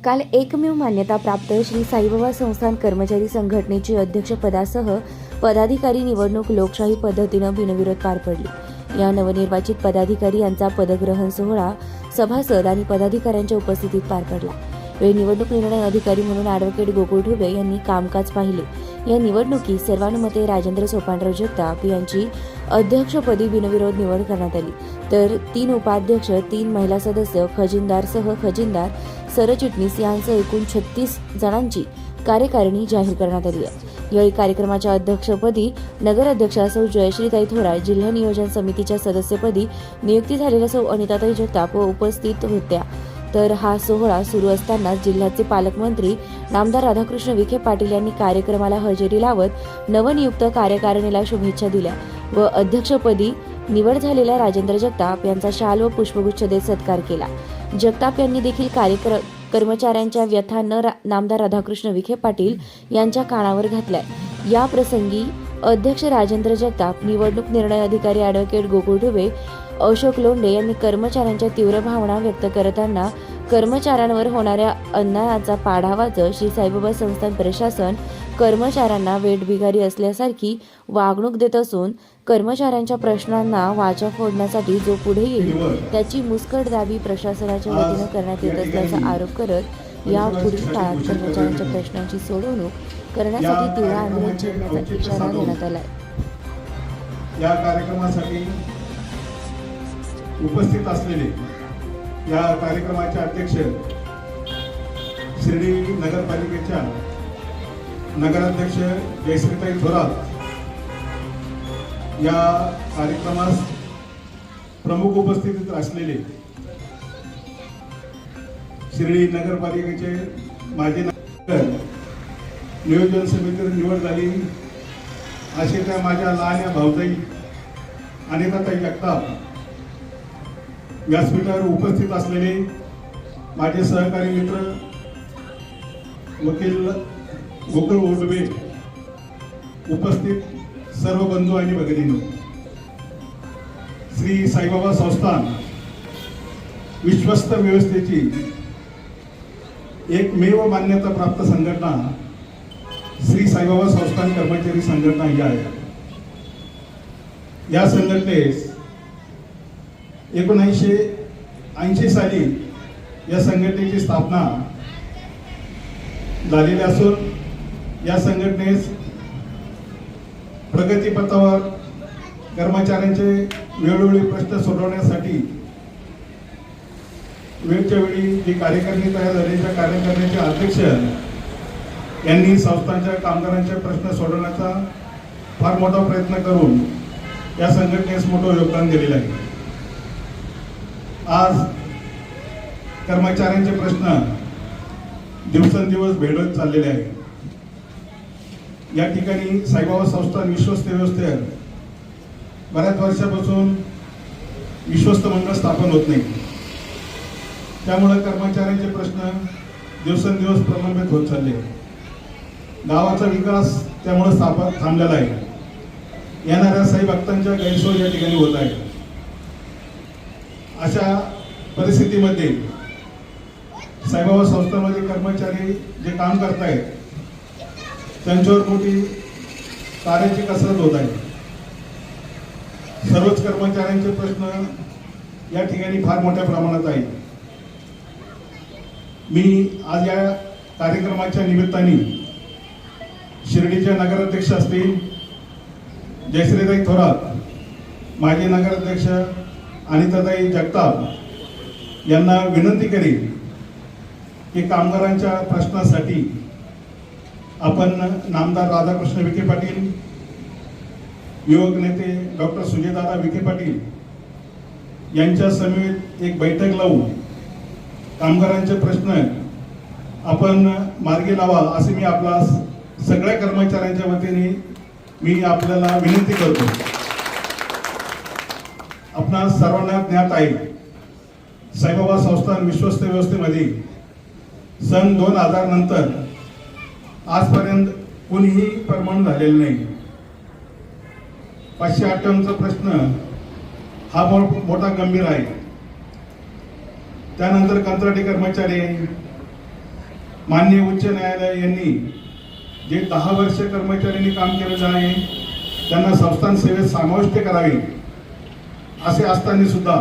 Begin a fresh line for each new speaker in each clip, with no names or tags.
काल एकमेव मान्यता प्राप्त श्री साईबाबा संस्थान कर्मचारी संघटनेची अध्यक्षपदासह पदाधिकारी निवडणूक लोकशाही पद्धतीनं बिनविरोध पार पडली। या नवनिर्वाचित पदाधिकारी यांचा पदग्रहण सोहळा सभासद आणि पदाधिकाऱ्यांच्या उपस्थितीत पार पडला। वेळी निवडणूक निर्णय अधिकारी म्हणून ॲडव्होकेट गोकुळ ढुबे यांनी कामकाज पाहिले। या निवडणुकीत सर्वानुमते राजेंद्र सोपानराव जगताप यांची अध्यक्षपदी बिनविरोध निवड करण्यात आली, तर 3 उपाध्यक्ष, 3 महिला सदस्य, खजिनदारसह खजिनदार, सरचिटणीस यांसह एकूण 36 जणांची कार्यकारिणी जाहीर करण्यात आली आहे। यावेळी कार्यक्रमाच्या अध्यक्षपदी नगराध्यक्षा सौ जयश्रीताई थोरात, जिल्हा नियोजन समितीच्या सदस्यपदी नियुक्ती झालेल्या सौ अनिताताई जगताप उपस्थित होत्या। तर हा सोहळा सुरू असताना जिल्ह्याचे पालकमंत्री नामदार राधाकृष्ण विखे पाटील यांनी कार्यक्रमाला हजेरी लावत नवनियुक्त कार्यकारिणीला शुभेच्छा दिल्या व अध्यक्षपदी निवड झालेल्या राजेंद्र जगताप यांचा शाल व पुष्पगुच्छ देत सत्कार केला। जगताप यांनी देखील कर्मचाऱ्यांच्या व्यथा नामदार राधाकृष्ण विखे पाटील यांच्या कानावर घातल्या। या प्रसंगी अध्यक्ष राजेंद्र जगताप, निवडणूक निर्णय अधिकारी ॲडव्होकेट गोकुळ ढुबे, अशोक लोंढे यांनी कर्मचाऱ्यांच्या तीव्र भावना व्यक्त करताना कर्मचाऱ्यांवर होणाऱ्या अन्यायाचा पाढावाच श्री साईबाबा संस्थान प्रशासन कर्मचाऱ्यांना वेठबिगारी असल्यासारखी वागणूक देत असून कर्मचाऱ्यांच्या प्रश्नांना वाचा फोडण्यासाठी जो पुढे येईल त्याची मुस्कटदाबी प्रशासनाच्या वतीनं करण्यात येत असल्याचा आरोप करत या पुढील काळात कर्मचाऱ्यांच्या प्रश्नांची सोडवणूक करण्यासाठी तीव्र आंदोलन छेडण्याचा इशारा देण्यात आला आहे।
या कार्यक्रमासाठी उपस्थित असलेले या कार्यक्रमाचे अध्यक्ष शिर्डी नगरपालिकेच्या नगराध्यक्ष जयश्रीताई थोरात, या कार्यक्रमास प्रमुख उपस्थितीत असलेले शिर्डी नगरपालिकेचे माजी नियोजन समितीवर निवड झाली असे त्या माझ्या लहान भाऊजाई अनिताताई जगताप, व्यासपीठावर उपस्थित असलेले माझे सहकारी मित्र वकील गोकुळ ढुबे, उपस्थित सर्व बंधू आणि भगिनींनो, श्री साईबाबा संस्थान विश्वस्त व्यवस्थेची एकमेव मान्यता प्राप्त संघटना श्री साईबाबा संस्थान कर्मचारी संघटना ही आहे। या संघटनेस 1980 साली या संघटनेची स्थापना झालेली असून या संघटनेस प्रगतीपथावर कर्मचाऱ्यांचे वेळोवेळी प्रश्न सोडवण्यासाठी वेळच्या वेळी जी कार्यकारिणी तयार झाली त्या कार्यकारिणीचे अध्यक्ष यांनी संस्थांच्या कामगारांचे प्रश्न सोडवण्याचा फार मोठा प्रयत्न करून या संघटनेस मोठं योगदान दिलेलं आहे। आज कर्मचाऱ्यांचे प्रश्न दिवसेंदिवस भेडत चाललेले आहे। या ठिकाणी साईबाबा संस्थान विश्वस्त व्यवस्थेवर बऱ्याच वर्षापासून विश्वस्त मंडळ स्थापन होत नाही, त्यामुळे कर्मचाऱ्यांचे प्रश्न दिवसेंदिवस प्रलंबित होत चालले। गावाचा विकास त्यामुळे थांबलेला आहे। येणाऱ्या साई भक्तांच्या गैरसोय या ठिकाणी होत आहे। अशा परिस्थितीमध्ये साईबाबा संस्थांमध्ये कर्मचारी जे काम करतायत त्यांच्यावर मोठी कार्याची कसरत होत आहे। सर्वच कर्मचाऱ्यांचे प्रश्न या ठिकाणी फार मोठ्या प्रमाणात आहेत। मी आज या कार्यक्रमाच्या निमित्ताने शिर्डीचे नगराध्यक्ष असतील जयश्रीताई थोरात, माजी नगराध्यक्ष अनिताताई जगताप यांना विनंती करेन की कामगारांच्या प्रश्नासाठी आपण नामदार राधाकृष्ण विखे पाटील, युवक नेते डॉक्टर सुजयदादा विखे पाटील यांच्या समवेत एक बैठक लावून कामगारांचे प्रश्न आपण मार्गी लावा असे मी आपला सगळ्या कर्मचाऱ्यांच्या वतीने मी आपल्याला विनंती करतो। आपणा सर्वांना ज्ञात आहे साईबाबा संस्थान विश्वस्त व्यवस्थेमध्ये सन 2000 नंतर आजपर्यंत कोणीही परमनंट झालेलं नाही। 558चा प्रश्न हा मोठा गंभीर आहे। त्यानंतर कंत्राटी कर्मचारी, माननीय उच्च न्यायालय यांनी जे 10 वर्ष कर्मचाऱ्यांनी काम केलेलं आहे त्यांना संस्थान सेवेत समाविष्ट करावे असे असताना सुद्धा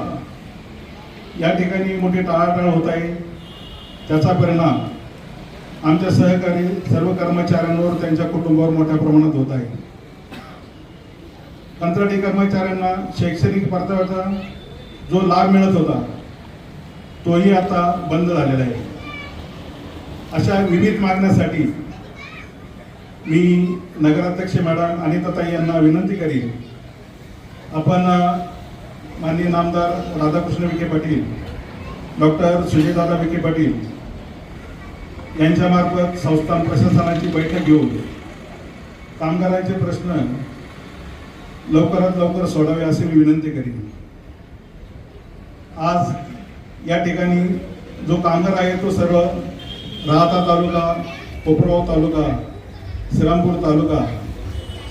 या ठिकाणी मोठी टाळाटाळ होत आहे. त्याचा परिणाम आमच्या सहकारी सर्व कर्मचाऱ्यांवर त्यांच्या कुटुंबावर मोठ्या प्रमाणात होत आहे. कंत्राटी कर्मचाऱ्यांना शैक्षणिक परताव्याचा जो लाभ मिळत होता तोही आता बंद झालेला आहे. अशा विविध मागण्यासाठी मी नगराध्यक्ष मॅडम अनिताताई यांना विनंती करीन, आपण माननीय नामदार राधाकृष्ण विखे पाटील, डॉक्टर सुजयदादा विखे पाटील यांच्यामार्फत संस्थान प्रशासनाची बैठक घेऊन कामगारांचे प्रश्न लवकरात लवकर सोडावे अशी मी विनंती करीन. आज या ठिकाणी जो कामगार आहे तो सर्व राहाता तालुका, कोपरगाव तालुका, श्रीरामपूर तालुका,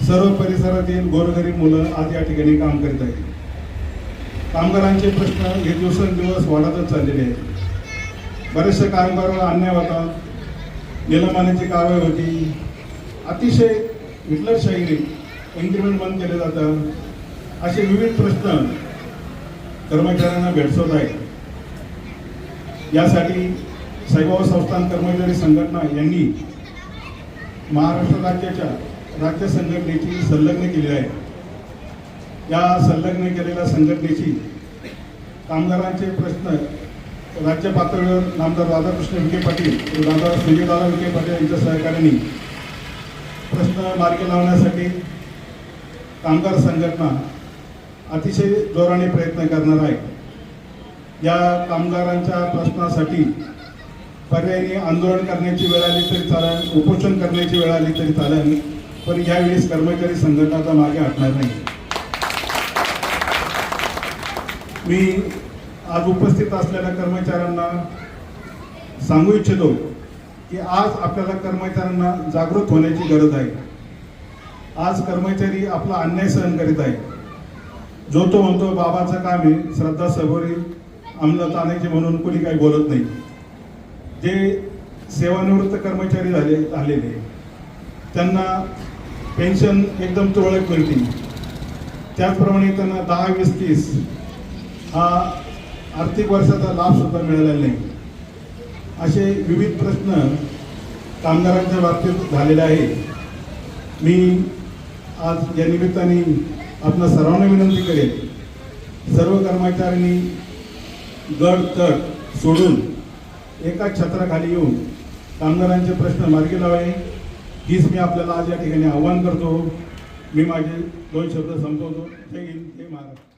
सर्व परिसरातील गोरगरीब मुलं आज या ठिकाणी काम करीत आहेत. कामगारांचे प्रश्न हे दिवसेंदिवस वाढतच चाललेले आहेत. बरेचसे कामगारांवर अन्याय होता, निलंबनाची कारवाई होती, अतिशय हिटलरशाहीने इन्क्रिमेंट बंद केले जातं, असे विविध प्रश्न कर्मचाऱ्यांना भेडसावत आहेत. यासाठी साईबाबा संस्थान कर्मचारी संघटना यांनी महाराष्ट्र राज्याच्या राज्य संघटनेची संलग्न केली आहे. या संलग्न केलेल्या संघटनेची कामगारांचे प्रश्न राज्य पातळीवर नामदार राधाकृष्ण विखे पाटील, नामदार सुजयदादा विखे पाटील यांच्या सहकार्याने प्रश्न मार्गी लावण्यासाठी कामगार संघटना अतिशय जोराने प्रयत्न करणार आहे. या कामगारांच्या प्रश्नासाठी पर्यायी आंदोलन करण्याची वेळ आली तरी चालेल, उपोषण करण्याची वेळ आली तरी चालेल, पण यावेळेस कर्मचारी संघटनाचा मागे हटणार नाही. मी आज उपस्थित असलेल्या कर्मचाऱ्यांना सांगू इच्छितो की आज आपल्याला कर्मचाऱ्यांना जागृत होण्याची गरज आहे. आज कर्मचारी आपला अन्याय सहन करीत आहे. जो तो म्हणतो बाबाचं काम आहे, श्रद्धा सबोरी अंमलात आणायचे म्हणून कोणी काही बोलत नाही. जे सेवानिवृत्त कर्मचारी झालेले त्यांना पेन्शन एकदम तुरळक मिळते, त्याचप्रमाणे त्यांना 10, 20, 30 हा आर्थिक वर्षाचा लाभ सुद्धा मिळालेला नाही. असे विविध प्रश्न कामगारांच्या बाबतीत झालेले आहे. मी आज या निमित्ताने आपल्या सर्वांना विनंती करेन, सर्व कर्मचाऱ्यांनी गट तट सोडून एकाच छत्राखाली येऊन कामगारांचे प्रश्न मार्गी लावावे, हीच मी आपल्याला आज या ठिकाणी आवाहन करतो. मी माझे 2 शब्द संपवतो. जय हिंद, जय महाराष्ट्र.